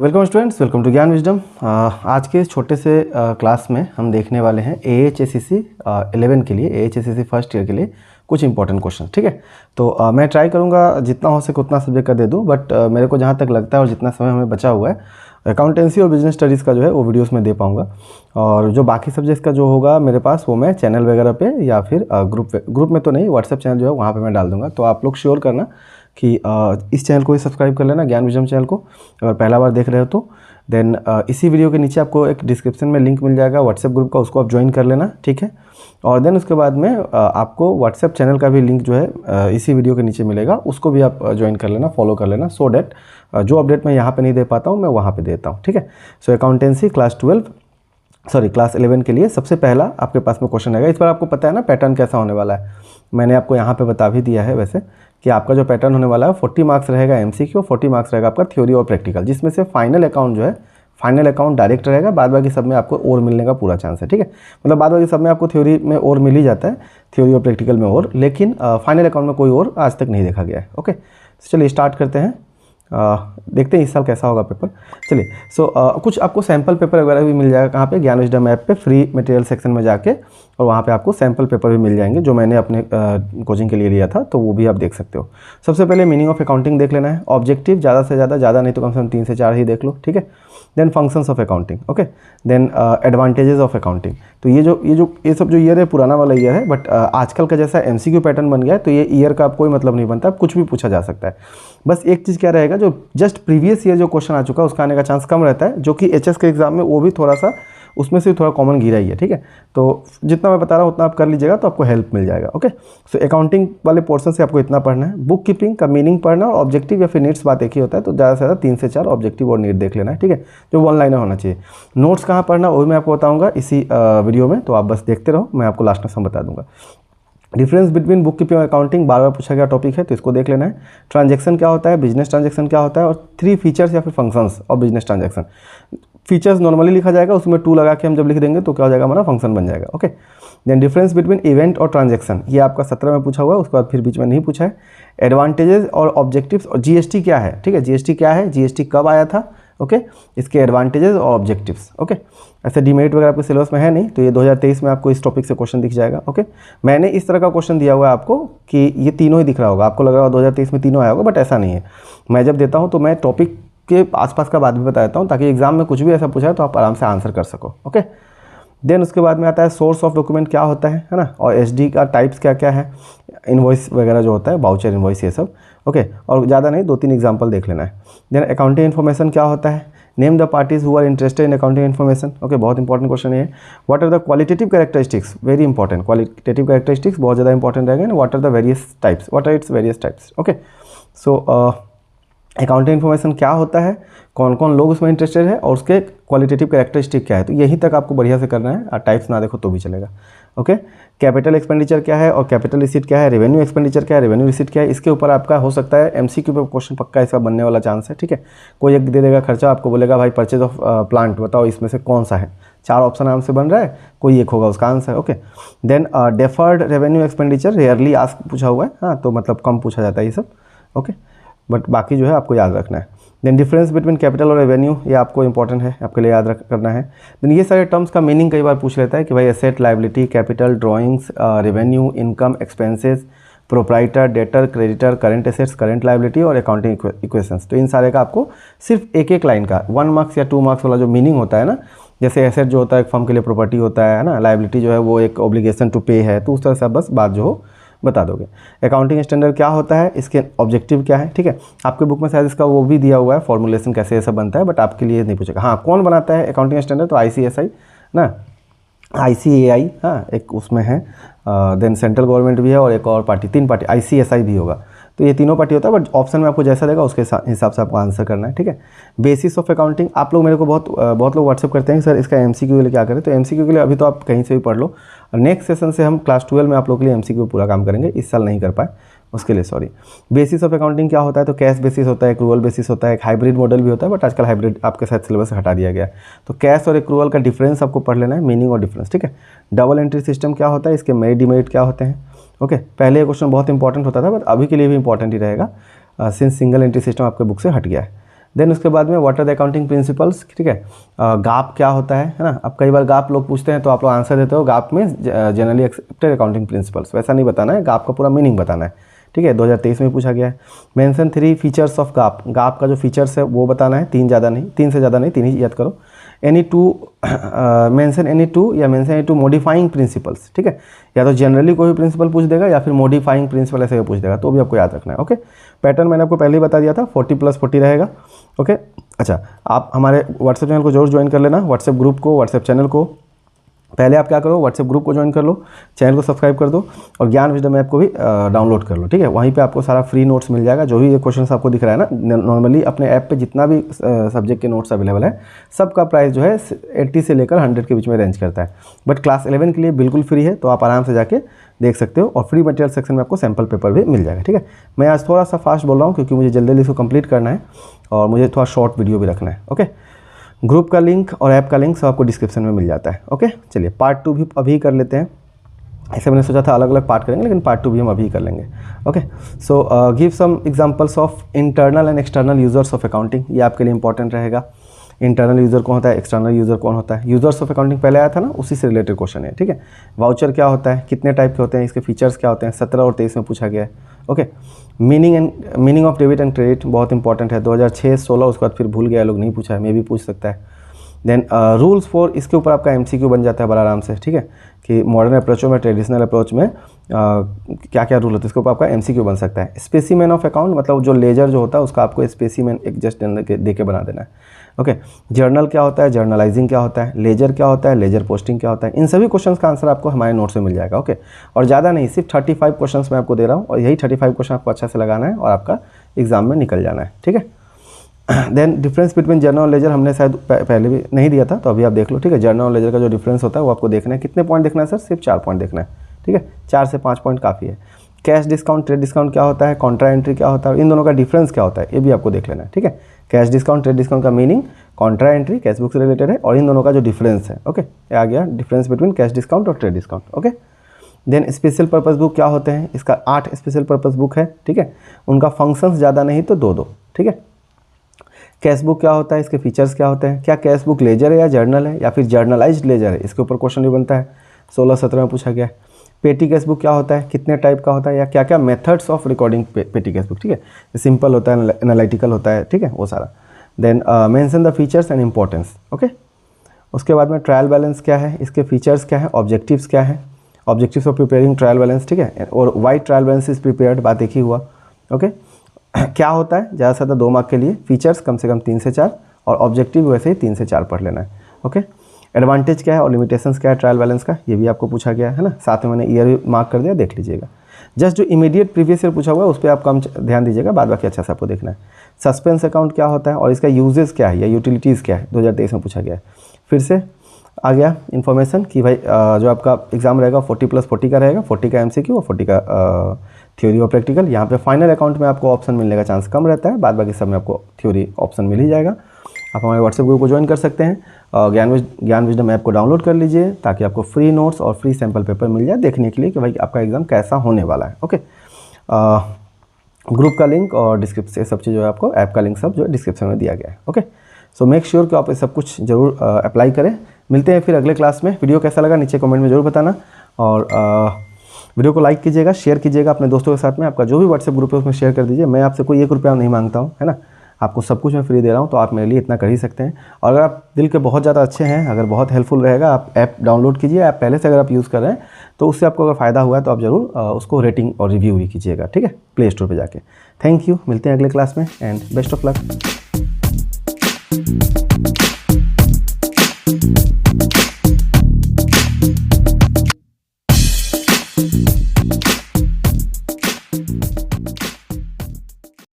Welcome students, welcome to ज्ञान wisdom. आज के छोटे से क्लास में हम देखने वाले हैं AHSCC 11 के लिए, AHSCC फर्स्ट ईयर के लिए कुछ इंपॉर्टेंट क्वेश्चन। ठीक है, तो मैं ट्राई करूंगा जितना हो सके उतना सब्जेक्ट का दे दूं, बट मेरे को जहां तक लगता है और जितना समय हमें बचा हुआ है अकाउंटेंसी और बिजनेस स्टडीज़ का जो है वो वीडियोस में दे पाऊंगा, और जो बाकी सब्जेक्ट्स का जो होगा मेरे पास वो मैं चैनल वगैरह पे या फिर ग्रुप में तो नहीं, व्हाट्सएप चैनल जो है वहाँ पे मैं डाल दूंगा। तो आप लोग श्योर करना कि इस चैनल को ही सब्सक्राइब कर लेना, ज्ञान विजडम चैनल को, अगर पहला बार देख रहे हो तो। देन इसी वीडियो के नीचे आपको एक डिस्क्रिप्शन में लिंक मिल जाएगा व्हाट्सएप ग्रुप का, उसको आप ज्वाइन कर लेना। ठीक है, और देन उसके बाद में आपको व्हाट्सएप चैनल का भी लिंक जो है इसी वीडियो के नीचे मिलेगा, उसको भी आप ज्वाइन कर लेना, फॉलो कर लेना, सो डैट जो अपडेट मैं यहाँ पे नहीं दे पाता हूँ मैं वहाँ पे देता हूँ। ठीक है, सो अकाउंटेंसी क्लास 11 के लिए सबसे पहला आपके पास में क्वेश्चन आएगा। इस बार आपको पता है ना पैटर्न कैसा होने वाला है, मैंने आपको यहाँ पे बता भी दिया है वैसे कि आपका जो पैटर्न होने वाला है 40 मार्क्स रहेगा MCQ, 40 मार्क्स रहेगा आपका थ्योरी और प्रैक्टिकल, जिसमें से फाइनल अकाउंट जो है फाइनल अकाउंट डायरेक्ट रहेगा, बाद बाकी सब में आपको और मिलने का पूरा चांस है। ठीक है, मतलब बाद बाकी सब में आपको थ्योरी में और मिल ही जाता है, थ्योरी और प्रैक्टिकल में और, लेकिन फाइनल अकाउंट में कोई और आज तक नहीं देखा गया है। ओके, चलिए स्टार्ट करते हैं, देखते हैं इस साल कैसा होगा पेपर। चलिए, कुछ आपको सैम्पल पेपर वगैरह भी मिल जाएगा कहाँ पे, ज्ञान विजडम ऐप पे फ्री मटेरियल सेक्शन में जाके, और वहाँ पे आपको सैम्पल पेपर भी मिल जाएंगे जो मैंने अपने कोचिंग के लिए लिया था, तो वो भी आप देख सकते हो। सबसे पहले मीनिंग ऑफ अकाउंटिंग देख लेना है, ऑब्जेक्टिव ज़्यादा से ज़्यादा नहीं तो कम से कम 3 से 4 ही देख लो। ठीक है, then functions of accounting, okay, then advantages of accounting. तो ये सब जो ईयर है पुराना वाला ईयर है, बट आजकल का जैसा MCQ पैटर्न बन गया है तो ये ईयर का कोई मतलब नहीं बनता, कुछ भी पूछा जा सकता है। बस एक चीज़ क्या रहेगा, जो जस्ट प्रीवियस ईयर जो क्वेश्चन आ चुका है उसका आने का चांस कम रहता है, जो कि HS के एग्जाम में वो भी थोड़ा सा उसमें से थोड़ा कॉमन गिरा ही है। ठीक है, तो जितना मैं बता रहा हूँ उतना आप कर लीजिएगा तो आपको हेल्प मिल जाएगा। ओके, सो अकाउंटिंग वाले पोर्शन से आपको इतना पढ़ना है, बुक कीपिंग का मीनिंग पढ़ना, और ऑब्जेक्टिव या फिर नीड्स बात एक ही होता है, तो ज़्यादा से ज़्यादा 3 से 4 ऑब्जेक्टिव और नीड देख लेना है। ठीक है, जो 1 लाइनर होना चाहिए। नोट्स कहाँ पढ़ना वो भी मैं आपको बताऊँगा इसी वीडियो में, तो आप बस देखते रहो, मैं आपको लास्ट में सब बता दूँगा। डिफरेंस बिटवीन बुक कीपिंग और अकाउंटिंग बार बार पूछा गया टॉपिक है, तो इसको देख लेना है। ट्रांजैक्शन क्या होता है, बिजनेस ट्रांजैक्शन क्या होता है, और 3 फीचर्स या फिर फंक्शंस और बिजनेस ट्रांजैक्शन। फीचर्स नॉर्मली लिखा जाएगा, उसमें 2 लगा के हम जब लिख देंगे तो क्या हो जाएगा, हमारा फंक्शन बन जाएगा। Okay, then difference between event और ट्रांजैक्शन, ये आपका 17 में पूछा हुआ है, उसके बाद फिर बीच में नहीं पूछा है। एडवांटेजेस और ऑब्जेक्टिव्स, और GST क्या है। ठीक है, GST क्या है, GST कब आया था, ओके, इसके एडवांटेजेस और ऑब्जेक्टिव्स। ओके, ऐसे डीमेरिट वगैरह आपके सिलेबस में है नहीं, तो ये 2023 में आपको इस टॉपिक से क्वेश्चन दिख जाएगा। ओके, मैंने इस तरह का क्वेश्चन दिया हुआ है आपको कि ये तीनों ही दिख रहा होगा, आपको लग रहा होगा 2023 में तीनों आया होगा, बट ऐसा नहीं है। मैं जब देता हूँ तो मैं टॉपिक के आसपास का बात भी बता देता हूँ, ताकि एग्जाम में कुछ भी ऐसा पूछा है तो आप आराम से आंसर कर सको। ओके, देन उसके बाद में आता है सोर्स ऑफ डॉक्यूमेंट क्या होता है ना, और SD का टाइप्स क्या क्या है, इनवॉइस वगैरह जो होता है, वाउचर इनवॉइस, ये सब। ओके, और ज़्यादा नहीं, 2-3 एग्जाम्पल देख लेना है। देन अकाउंटिंग इन्फॉर्मेशन क्या होता है, name the parties who are interested in accounting information. Okay, बहुत इंपॉर्टेंट क्वेश्चन है। What are the qualitative characteristics, very important, qualitative characteristics बहुत ज़्यादा इंपॉर्टेंट रहेगा। What are the various types, what are its various types. Okay, so accounting information क्या होता है, कौन कौन लोग उसमें इंटरेस्टेड है, और उसके क्वालिटेटिव कैरेक्टरिस्टिक क्या है, तो यहीं तक आपको बढ़िया से करना है, और टाइप्स ना देखो तो भी चलेगा। ओके, कैपिटल एक्सपेंडिचर क्या है और कैपिटल रिसीट क्या है, रेवेन्यू एक्सपेंडिचर क्या है, रेवेन्यू रिसीट क्या है, इसके ऊपर आपका हो सकता है MCQ पे क्वेश्चन पक्का इसका बनने वाला चांस है। ठीक है, कोई एक दे देगा खर्चा, आपको बोलेगा भाई परचेज ऑफ प्लांट बताओ इसमें से कौन सा है, 4 ऑप्शन आराम से बन रहा है, कोई एक होगा उसका answer. Okay, then deferred revenue expenditure rarely ask पूछा हुआ है, हाँ, तो मतलब कम पूछा जाता है ये सब। ओके, बट बाकी जो है आपको याद रखना है। देन डिफरेंस बिटवीन कैपिटल और रेवेन्यू, ये आपको इंपॉर्टेंट है, आपके लिए याद करना है। देन ये सारे टर्म्स का मीनिंग कई बार पूछ लेता है कि भाई asset, liability, capital, drawings, revenue, income, expenses, proprietor, debtor, creditor, current assets, current liability और अकाउंटिंग इक्वेशंस। तो इन सारे का आपको सिर्फ एक लाइन का 1 मार्क्स या 2 मार्क्स वाला जो मीनिंग होता है ना, जैसे एसेट जो होता है एक फर्म के लिए प्रॉपर्टी होता है ना, लायबिलिटी जो है वो एक ऑब्लिगेशन टू पे है, तो उस तरह से आप बस बात जो हो बता दोगे। अकाउंटिंग स्टैंडर्ड क्या होता है, इसके ऑब्जेक्टिव क्या है। ठीक है, आपके बुक में शायद इसका वो भी दिया हुआ है, फॉर्मुलेशन कैसे ये सब बनता है, बट आपके लिए नहीं पूछेगा। हाँ, कौन बनाता है अकाउंटिंग स्टैंडर्ड, तो ICSI ना, ICAI, हाँ एक उसमें है, देन सेंट्रल गवर्नमेंट भी है, और एक और पार्टी, 3 पार्टी, ICSI भी होगा, तो ये तीनों पार्टी होता है, बट ऑप्शन में आपको जैसा देगा उसके हिसाब से आपको आंसर करना है। ठीक है, बेसिस ऑफ अकाउंटिंग, आप लोग मेरे को बहुत लोग व्हाट्सअप करते हैं सर इसका MCQ के लिए क्या करें, तो MCQ के लिए अभी तो आप कहीं से भी पढ़ लो, नेक्स्ट सेशन से हम क्लास 12 में आप लोग के लिए MCQ पूरा काम करेंगे, इस साल नहीं कर पाए उसके लिए सॉरी। बेसिस ऑफ अकाउंटिंग क्या होता है, तो कैश बेसिस होता है, एक्रूअल बेसिस होता है, एक हाइब्रिड मॉडल भी होता है, बट आजकल हाइब्रिड आपके साथ सिलेबस से हटा दिया गया है, तो कैश और एक्रूअल का डिफरेंस आपको पढ़ लेना है, मीनिंग और डिफरेंस। ठीक है, डबल एंट्री सिस्टम क्या होता है, इसके मेरिट डिमेरिट क्या होते हैं। ओके, पहले ये क्वेश्चन बहुत इंपॉर्टेंट होता था, बट अभी के लिए भी इंपॉर्टेंट ही रहेगा, सिंस सिंगल एंट्री सिस्टम आपके बुक से हट गया है। देन उसके बाद में what are the accounting principles, ठीक है। गाप क्या होता है ना। अब कई बार गाप लोग पूछते हैं तो आप लोग आंसर देते हो गाप में जनरली एक्सेप्टेड अकाउंटिंग प्रिंसिपल्स, वैसा नहीं बताना है, गाप का पूरा मीनिंग बताना है, ठीक है। 2023 में पूछा गया है। Mention 3 features of gap, gap का जो फीचर्स है वो बताना है, 3 से ज़्यादा नहीं, 3 ही याद करो। Any two mention any two या mention any two modifying principles, ठीक है। या तो जनरली कोई भी प्रिंसिपल पूछ देगा या फिर मॉडिफाइंग प्रिंसिपल ऐसे पूछ देगा, तो भी आपको याद रखना है, ओके। पैटर्न मैंने आपको पहले ही बता दिया था, 40+40 रहेगा, ओके। अच्छा, आप हमारे व्हाट्सएप चैनल को जरूर ज्वाइन कर लेना, व्हाट्सएप ग्रुप को, व्हाट्सएप चैनल को। पहले आप क्या करो, व्हाट्सएप ग्रुप को ज्वाइन कर लो, चैनल को सब्सक्राइब कर दो और ज्ञान विजडम ऐप को भी डाउनलोड कर लो, ठीक है। वहीं पे आपको सारा फ्री नोट्स मिल जाएगा, जो भी ये क्वेश्चन आपको दिख रहा है ना, नॉर्मली अपने ऐप पे जितना भी सब्जेक्ट के नोट्स अवेलेबल है, सबका प्राइस जो है 80 से लेकर 100 के बीच में रेंज करता है। बट क्लास 11 के लिए बिल्कुल फ्री है, तो आप आराम से जाके देख सकते हो और फ्री मटेरियल सेक्शन में आपको सैम्पल पेपर भी मिल जाएगा, ठीक है। मैं आज थोड़ा सा फास्ट बोल रहा हूँ क्योंकि मुझे जल्दी इसको कंप्लीट करना है और मुझे थोड़ा शॉर्ट वीडियो भी रखना है, ओके। ग्रुप का लिंक और ऐप का लिंक सब आपको डिस्क्रिप्शन में मिल जाता है, ओके। चलिए पार्ट 2 भी अभी कर लेते हैं। ऐसे मैंने सोचा था अलग अलग पार्ट करेंगे, लेकिन पार्ट 2 भी हम अभी कर लेंगे, okay. So give some examples of internal and external users of accounting, ये आपके लिए इंपॉर्टेंट रहेगा। इंटरनल यूज़र कौन होता है, एक्सटर्नल यूज़र कौन होता है। यूजर्स ऑफ अकाउंटिंग पहले आया था ना, उसी से रिलेटेड क्वेश्चन है, ठीक है। वाउचर क्या होता है, कितने टाइप के होते हैं, इसके फीचर्स क्या होते हैं, 17 और 23 में पूछा गया है, okay. Meaning of debit and credit बहुत इंपॉर्टेंट है, 2006, 16, उसके बाद फिर भूल गया लोग, नहीं पूछा है, मे भी पूछ सकता है। देन रूल्स फॉर, इसके ऊपर आपका MCQ बन जाता है बड़ा आराम से, ठीक है, कि मॉडर्न अप्रोचों में, ट्रेडिशनल अप्रोच में क्या क्या रूल होता है, इसके ऊपर आपका MCQ बन सकता है। स्पेसिमेन ऑफ अकाउंट, मतलब जो लेजर जो होता है उसका आपको स्पेसिमेन एक जस्ट दे के बना देना है, ओके। जर्नल क्या होता है, जर्नलाइजिंग क्या होता है, लेजर क्या होता है, लेजर पोस्टिंग क्या होता है, इन सभी क्वेश्चंस का आंसर आपको हमारे नोट्स में मिल जाएगा, ओके। और ज़्यादा नहीं, सिर्फ 35 क्वेश्चंस मैं आपको दे रहा हूँ और यही 35 क्वेश्चन आपको अच्छा से लगाना है और आपका एग्जाम में निकल जाना है, ठीक है। देन डिफरेंस बिटवीन जर्नल और लेजर हमने शायद पहले भी नहीं दिया था, तो अभी आप देख लो, ठीक है। जर्नल और लेजर का जो डिफरेंस होता है वो आपको देखना है। कितने पॉइंट देखना है सर, सिर्फ 4 पॉइंट देखना है, ठीक है। 4 से 5 पॉइंट काफ़ी है। कैश डिस्काउंट, ट्रेड डिस्काउंट क्या होता है, कॉन्ट्रा एंट्री क्या होता है, इन दोनों का डिफरेंस क्या होता है, ये भी आपको देख लेना है, ठीक है। कैश डिस्काउंट, ट्रेड डिस्काउंट का meaning, Contra entry cash book से रिलेटेड है, और इन दोनों का जो डिफरेंस है, ओके। आ गया डिफरेंस बिटवीन कैश डिस्काउंट और trade discount, okay. Then special purpose book क्या होते हैं, इसका 8 स्पेशल पर्पस बुक है, ठीक है। उनका फंक्शंस ज़्यादा नहीं तो 2-2, ठीक है। कैश बुक क्या होता है, इसके फीचर्स क्या होते हैं, क्या कैश बुक लेजर है या जर्नल है या फिर जर्नलाइज्ड लेजर है, इसके ऊपर क्वेश्चन भी बनता है, 16-17 में पूछा गया है। पेटी कैश बुक क्या होता है, कितने टाइप का होता है, या क्या क्या मेथड्स ऑफ रिकॉर्डिंग पेटी कैश बुक, ठीक है। सिंपल होता है, एनालिटिकल होता है, ठीक है, वो सारा। Then mention the features and importance, okay. उसके बाद में ट्रायल बैलेंस क्या है, इसके फीचर्स क्या है, ऑब्जेक्टिव्स क्या है, objectives of preparing trial balance, ठीक है। और why trial balance is prepared, बात एक ही हुआ, ओके। क्या होता है, ज़्यादा से ज़्यादा 2 मार्क के लिए, फीचर्स कम से कम 3 से 4 और ऑब्जेक्टिव वैसे ही 3 से 4 पढ़ लेना है, ओके। एडवांटेज क्या है और लिमिटेशंस क्या है ट्रायल बैलेंस का, ये भी आपको पूछा गया है ना। साथ में मैंने ईयर भी मार्क कर दिया, देख लीजिएगा। जस्ट जो इमीडिएट प्रीवियस ईयर पूछा हुआ है उस पर आप कम ध्यान दीजिएगा, बाद बाकी अच्छा से आपको देखना है। सस्पेंस अकाउंट क्या होता है और इसका यूजेस क्या है या यूटिलिटीज़ क्या है, 2023 में पूछा गया है। फिर से आ गया इन्फॉर्मेशन कि भाई जो आपका एग्जाम रहेगा 40+40 का रहेगा, 40 का MCQ और 40 का थ्योरी और प्रैक्टिकल। यहाँ पे फाइनल अकाउंट में आपको ऑप्शन मिलने का चांस कम रहता है, बाद बाकी सब में आपको थ्योरी ऑप्शन मिल ही जाएगा। आप हमारे व्हाट्सएप ग्रुप को ज्वाइन कर सकते हैं, ज्ञान विजडम ऐप को डाउनलोड कर लीजिए ताकि आपको फ्री नोट्स और फ्री सैम्पल पेपर मिल जाए देखने के लिए कि भाई आपका एग्ज़ाम कैसा होने वाला है, ओके। ग्रुप का लिंक और डिस्क्रिप्शन सब चीज़ जो है आपको ऐप का लिंक सब जो है डिस्क्रिप्शन में दिया गया है, ओके। सो मेक श्योर कि आप ये सब कुछ जरूर अप्लाई करें। मिलते हैं फिर अगले क्लास में। वीडियो कैसा लगा नीचे कमेंट में जरूर बताना और वीडियो को लाइक कीजिएगा, शेयर कीजिएगा अपने दोस्तों के साथ में। आपका जो भी व्हाट्सएप ग्रुप है उसमें शेयर कर दीजिए। मैं आपसे कोई 1 रुपया नहीं मांगता हूँ, है ना, आपको सब कुछ मैं फ्री दे रहा हूँ, तो आप मेरे लिए इतना कर ही सकते हैं। और अगर आप दिल के बहुत ज़्यादा अच्छे हैं, अगर बहुत हेल्पफुल रहेगा, आप ऐप डाउनलोड कीजिए। ऐप पहले से अगर आप यूज़ कर रहे हैं तो उससे आपको अगर फ़ायदा हुआ है तो आप ज़रूर उसको रेटिंग और रिव्यू भी कीजिएगा, ठीक है, प्ले स्टोर पर जाके। थैंक यू, मिलते हैं अगले क्लास में एंड बेस्ट ऑफ लक।